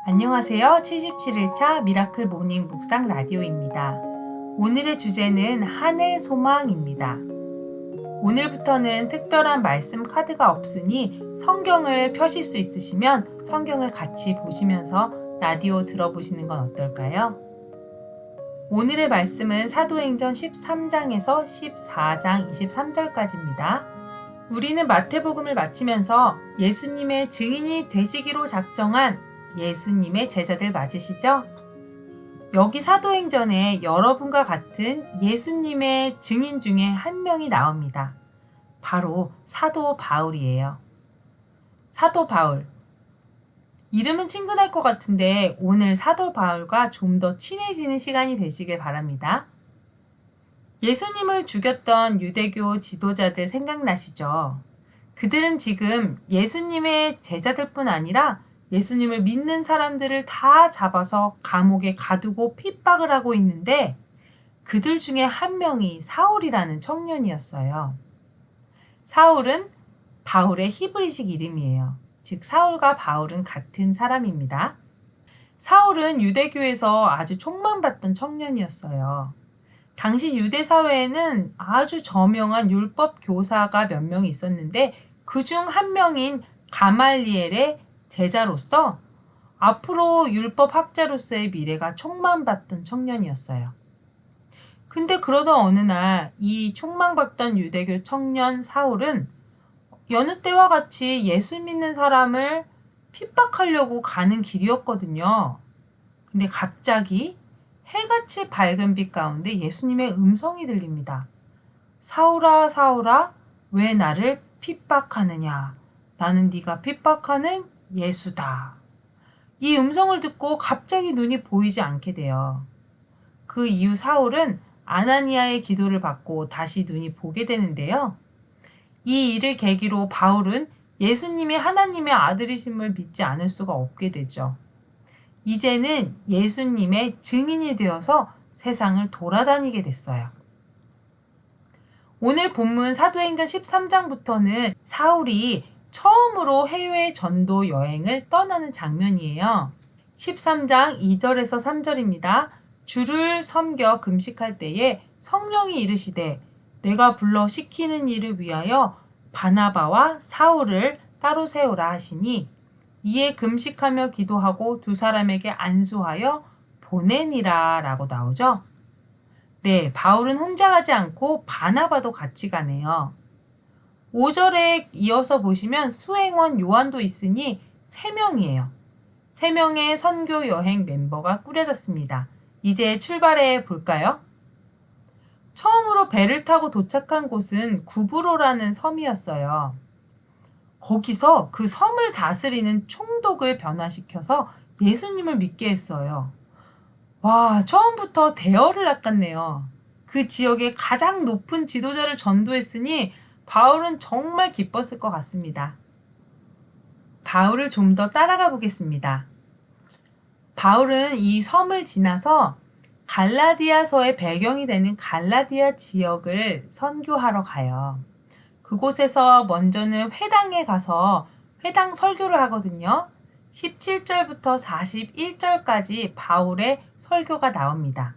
안녕하세요. 77일차 미라클 모닝 묵상 라디오입니다. 오늘의 주제는 하늘 소망입니다. 오늘부터는 특별한 말씀 카드가 없으니 성경을 펴실 수 있으시면 성경을 같이 보시면서 라디오 들어보시는 건 어떨까요? 오늘의 말씀은 사도행전 13장에서 14장 23절까지입니다. 우리는 마태복음을 마치면서 예수님의 증인이 되시기로 작정한 예수님의 제자들 맞으시죠? 여기 사도행전에 여러분과 같은 예수님의 증인 중에 한 명이 나옵니다. 바로 사도 바울이에요. 사도 바울. 이름은 친근할 것 같은데 오늘 사도 바울과 좀 더 친해지는 시간이 되시길 바랍니다. 예수님을 죽였던 유대교 지도자들 생각나시죠? 그들은 지금 예수님의 제자들뿐 아니라 예수님을 믿는 사람들을 다 잡아서 감옥에 가두고 핍박을 하고 있는데 그들 중에 한 명이 사울이라는 청년이었어요. 사울은 바울의 히브리식 이름이에요. 즉 사울과 바울은 같은 사람입니다. 사울은 유대교에서 아주 촉망받던 청년이었어요. 당시 유대 사회에는 아주 저명한 율법 교사가 몇 명이 있었는데 그중 한 명인 가말리엘의 제자로서 앞으로 율법 학자로서의 미래가 촉망받던 청년이었어요. 근데 그러던 어느 날 이 촉망받던 유대교 청년 사울은 여느 때와 같이 예수 믿는 사람을 핍박하려고 가는 길이었거든요. 근데 갑자기 해같이 밝은 빛 가운데 예수님의 음성이 들립니다. 사울아 사울아 왜 나를 핍박하느냐? 나는 네가 핍박하는 예수다. 이 음성을 듣고 갑자기 눈이 보이지 않게 돼요. 그 이후 사울은 아나니아의 기도를 받고 다시 눈이 보게 되는데요. 이 일을 계기로 바울은 예수님이 하나님의 아들이심을 믿지 않을 수가 없게 되죠. 이제는 예수님의 증인이 되어서 세상을 돌아다니게 됐어요. 오늘 본문 사도행전 13장부터는 사울이 처음으로 해외 전도 여행을 떠나는 장면이에요. 13장 2절에서 3절입니다. 주를 섬겨 금식할 때에 성령이 이르시되 내가 불러 시키는 일을 위하여 바나바와 사울을 따로 세우라 하시니 이에 금식하며 기도하고 두 사람에게 안수하여 보내니라 라고 나오죠. 네, 바울은 혼자 가지 않고 바나바도 같이 가네요. 5절에 이어서 보시면 수행원 요한도 있으니 3명이에요. 3명의 선교 여행 멤버가 꾸려졌습니다. 이제 출발해 볼까요? 처음으로 배를 타고 도착한 곳은 구브로라는 섬이었어요. 거기서 그 섬을 다스리는 총독을 변화시켜서 예수님을 믿게 했어요. 와, 처음부터 대열을 낚았네요. 그 지역의 가장 높은 지도자를 전도했으니 바울은 정말 기뻤을 것 같습니다. 바울을 좀 더 따라가 보겠습니다. 바울은 이 섬을 지나서 갈라디아서의 배경이 되는 갈라디아 지역을 선교하러 가요. 그곳에서 먼저는 회당에 가서 회당 설교를 하거든요. 17절부터 41절까지 바울의 설교가 나옵니다.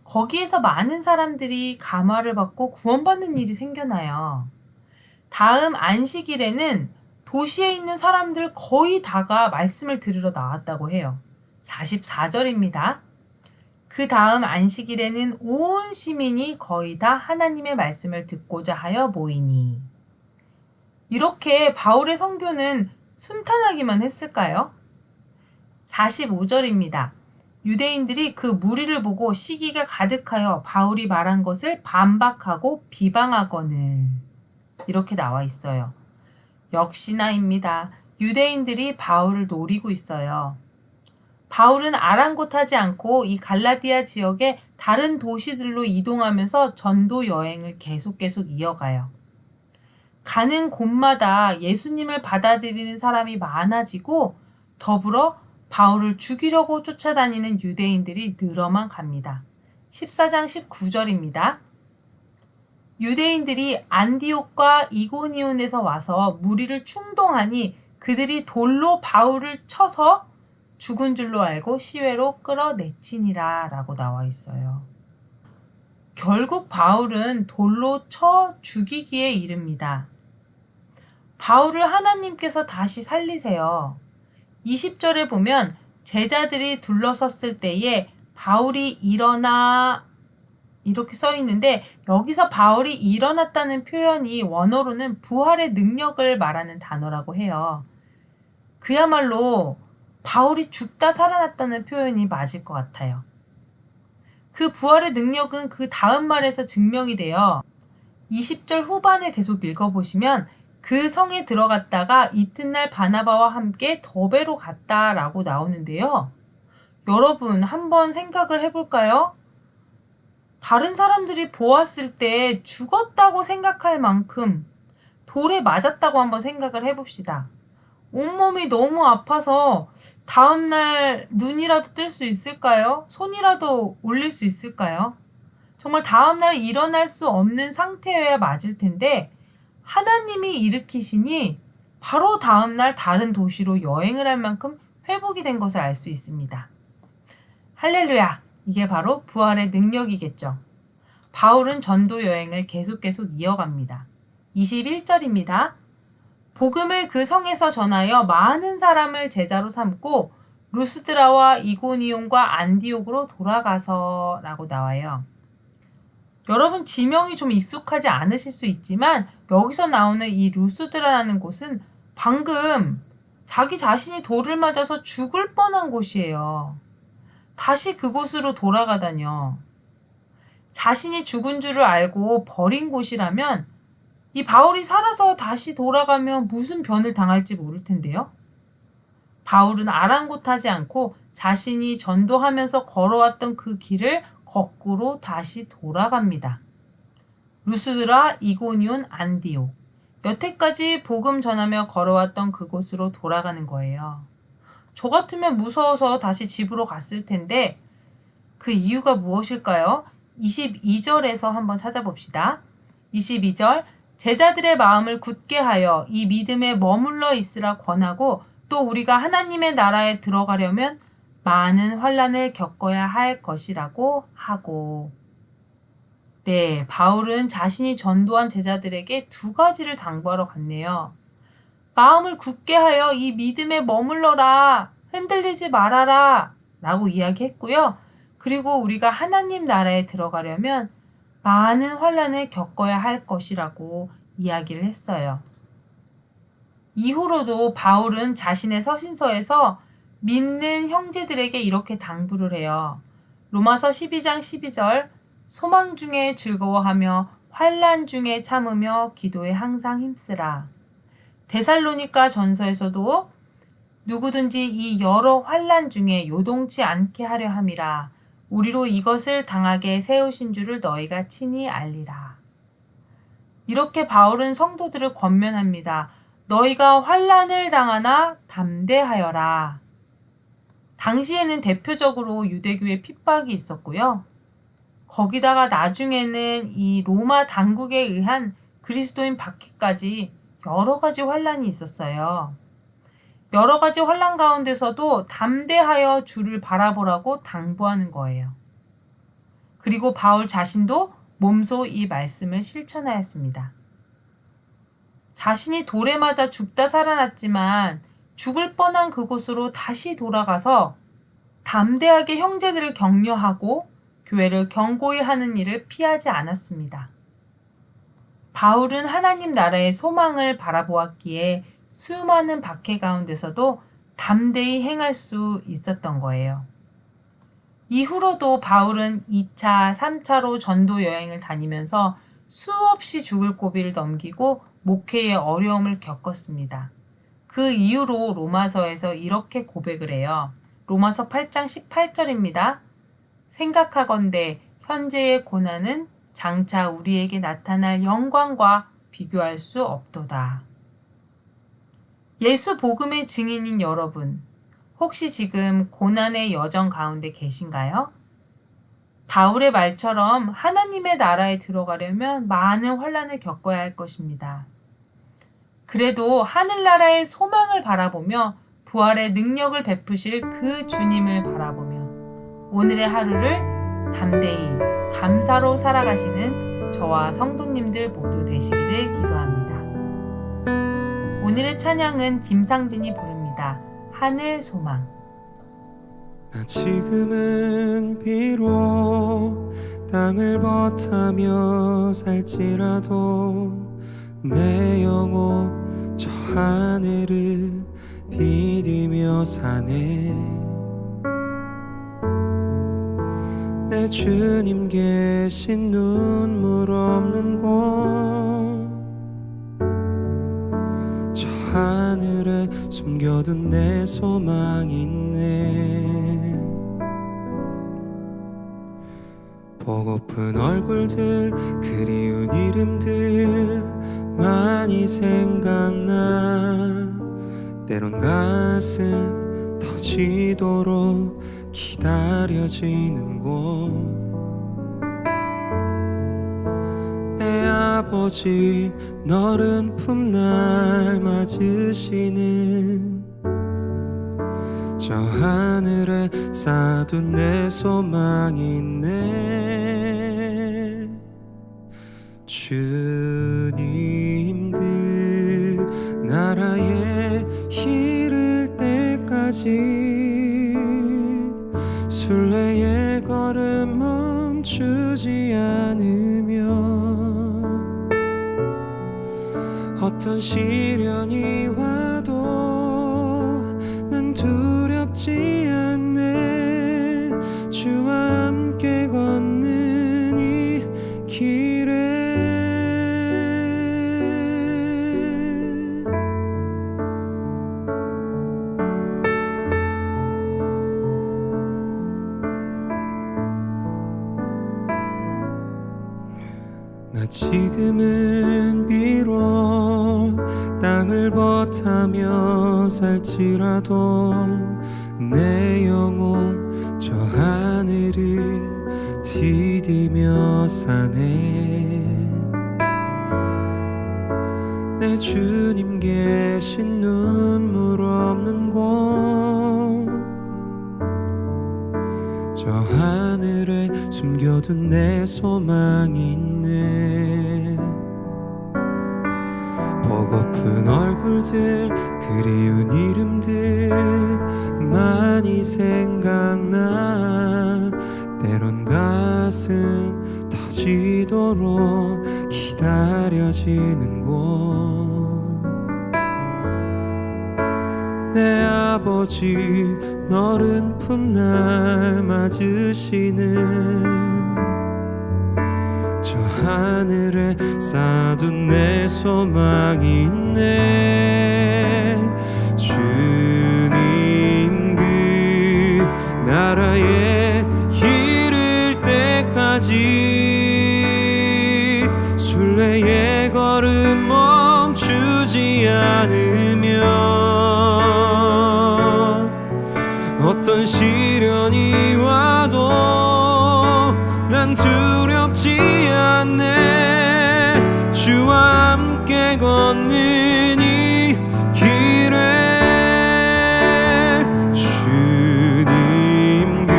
거기에서 많은 사람들이 감화를 받고 구원받는 일이 생겨나요. 다음 안식일에는 도시에 있는 사람들 거의 다가 말씀을 들으러 나왔다고 해요. 44절입니다. 그 다음 안식일에는 온 시민이 거의 다 하나님의 말씀을 듣고자 하여 모이니. 이렇게 바울의 선교는 순탄하기만 했을까요? 45절입니다. 유대인들이 그 무리를 보고 시기가 가득하여 바울이 말한 것을 반박하고 비방하거늘. 이렇게 나와 있어요. 역시나입니다. 유대인들이 바울을 노리고 있어요. 바울은 아랑곳하지 않고 이 갈라디아 지역의 다른 도시들로 이동하면서 전도 여행을 계속 이어가요. 가는 곳마다 예수님을 받아들이는 사람이 많아지고 더불어 바울을 죽이려고 쫓아다니는 유대인들이 늘어만 갑니다. 14장 19절입니다. 유대인들이 안디옥과 이고니온에서 와서 무리를 충동하니 그들이 돌로 바울을 쳐서 죽은 줄로 알고 시외로 끌어내치니라 라고 나와 있어요. 결국 바울은 돌로 쳐 죽이기에 이릅니다. 바울을 하나님께서 다시 살리세요. 20절에 보면 제자들이 둘러섰을 때에 바울이 일어나 이렇게 써 있는데, 여기서 바울이 일어났다는 표현이 원어로는 부활의 능력을 말하는 단어라고 해요. 그야말로 바울이 죽다 살아났다는 표현이 맞을 것 같아요. 그 부활의 능력은 그 다음 말에서 증명이 돼요. 20절 후반을 계속 읽어보시면 그 성에 들어갔다가 이튿날 바나바와 함께 더베로 갔다라고 나오는데요. 여러분 한번 생각을 해볼까요? 다른 사람들이 보았을 때 죽었다고 생각할 만큼 돌에 맞았다고 한번 생각을 해봅시다. 온몸이 너무 아파서 다음날 눈이라도 뜰 수 있을까요? 손이라도 올릴 수 있을까요? 정말 다음날 일어날 수 없는 상태여야 맞을 텐데 하나님이 일으키시니 바로 다음날 다른 도시로 여행을 할 만큼 회복이 된 것을 알 수 있습니다. 할렐루야! 이게 바로 부활의 능력이겠죠. 바울은 전도 여행을 계속 이어갑니다. 21절입니다. 복음을 그 성에서 전하여 많은 사람을 제자로 삼고 루스드라와 이고니온과 안디옥으로 돌아가서 라고 나와요. 여러분 지명이 좀 익숙하지 않으실 수 있지만 여기서 나오는 이 루스드라라는 곳은 방금 자기 자신이 돌을 맞아서 죽을 뻔한 곳이에요. 다시 그곳으로 돌아가다뇨. 자신이 죽은 줄을 알고 버린 곳이라면 이 바울이 살아서 다시 돌아가면 무슨 변을 당할지 모를 텐데요. 바울은 아랑곳하지 않고 자신이 전도하면서 걸어왔던 그 길을 거꾸로 다시 돌아갑니다. 루스드라, 이고니온, 안디옥. 여태까지 복음 전하며 걸어왔던 그곳으로 돌아가는 거예요. 저 같으면 무서워서 다시 집으로 갔을 텐데 그 이유가 무엇일까요? 22절에서 한번 찾아봅시다. 22절 제자들의 마음을 굳게 하여 이 믿음에 머물러 있으라 권하고 또 우리가 하나님의 나라에 들어가려면 많은 환난을 겪어야 할 것이라고 하고. 네, 바울은 자신이 전도한 제자들에게 두 가지를 당부하러 갔네요. 마음을 굳게 하여 이 믿음에 머물러라, 흔들리지 말아라 라고 이야기했고요. 그리고 우리가 하나님 나라에 들어가려면 많은 환난을 겪어야 할 것이라고 이야기를 했어요. 이후로도 바울은 자신의 서신서에서 믿는 형제들에게 이렇게 당부를 해요. 로마서 12장 12절 소망 중에 즐거워하며 환난 중에 참으며 기도에 항상 힘쓰라. 데살로니가 전서에서도 누구든지 이 여러 환난 중에 요동치 않게 하려 함이라. 우리로 이것을 당하게 세우신 줄을 너희가 친히 알리라. 이렇게 바울은 성도들을 권면합니다. 너희가 환난을 당하나 담대하여라. 당시에는 대표적으로 유대교의 핍박이 있었고요. 거기다가 나중에는 이 로마 당국에 의한 그리스도인 박해까지 여러 가지 환난이 있었어요. 여러 가지 환난 가운데서도 담대하여 주를 바라보라고 당부하는 거예요. 그리고 바울 자신도 몸소 이 말씀을 실천하였습니다. 자신이 돌에 맞아 죽다 살아났지만 죽을 뻔한 그곳으로 다시 돌아가서 담대하게 형제들을 격려하고 교회를 경고히 하는 일을 피하지 않았습니다. 바울은 하나님 나라의 소망을 바라보았기에 수많은 박해 가운데서도 담대히 행할 수 있었던 거예요. 이후로도 바울은 2차, 3차로 전도 여행을 다니면서 수없이 죽을 고비를 넘기고 목회의 어려움을 겪었습니다. 그 이후로 로마서에서 이렇게 고백을 해요. 로마서 8장 18절입니다. 생각하건대 현재의 고난은 장차 우리에게 나타날 영광과 비교할 수 없도다. 예수 복음의 증인인 여러분, 혹시 지금 고난의 여정 가운데 계신가요? 바울의 말처럼 하나님의 나라에 들어가려면 많은 환난을 겪어야 할 것입니다. 그래도 하늘나라의 소망을 바라보며 부활의 능력을 베푸실 그 주님을 바라보며 오늘의 하루를 담대히 감사로 살아가시는 저와 성도님들 모두 되시기를 기도합니다. 오늘의 찬양은 김상진이 부릅니다. 하늘 소망. 나 지금은 비록 땅을 버타며 살지라도 내 영혼 저 하늘을 비디며 사네. 내 주님 계신 눈물 없는 곳, 저 하늘에 숨겨둔 내 소망이 있네. 보고픈 얼굴들, 그리운 이름들 많이 생각나. 때론 가슴 터지도록 기다려지는 곳, 내 아버지 너른 품날 맞으시는 저 하늘에 쌓아둔 내 소망이 있네. 주님 그 나라에 이를 때까지 순례의 걸음 멈추지 않으며 어떤 시련이 와도 난 두렵지 않네. 주와 함께 걷는 이 길에 나 지금은 비록 땅을 버타며 살지라도 내 영혼 저 하늘을 디디며 사네. 내 주님 계신 눈물 없는 곳, 저 하늘에 숨겨둔 내 소망이 있네. 보고픈 얼굴들, 그리운 이름들 많이 생각나. 때론 가슴 터지도록 기다려지는 곳, 내 아버지 너른 품날 맞으시는 저 하늘에 쌓아둔 내 소망이 있네. 주님 그 나라에 이를 때까지 순례의 걸음 멈추지 않으며 어떤 시련이 와도 난 두렵지 않네. 주와 함께 걷는 이 길에 주님 그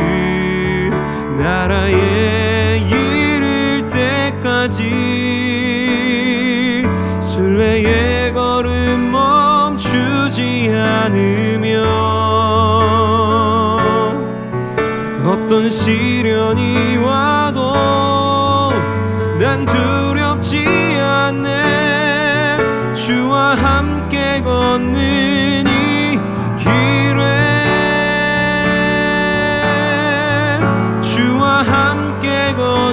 나라에 이를 때까지 순례의 걸음 멈추지 않으며 어떤 시련이 와도 난 두렵지 않네. 주와 함께 걷는 이 길에 주와 함께 걷는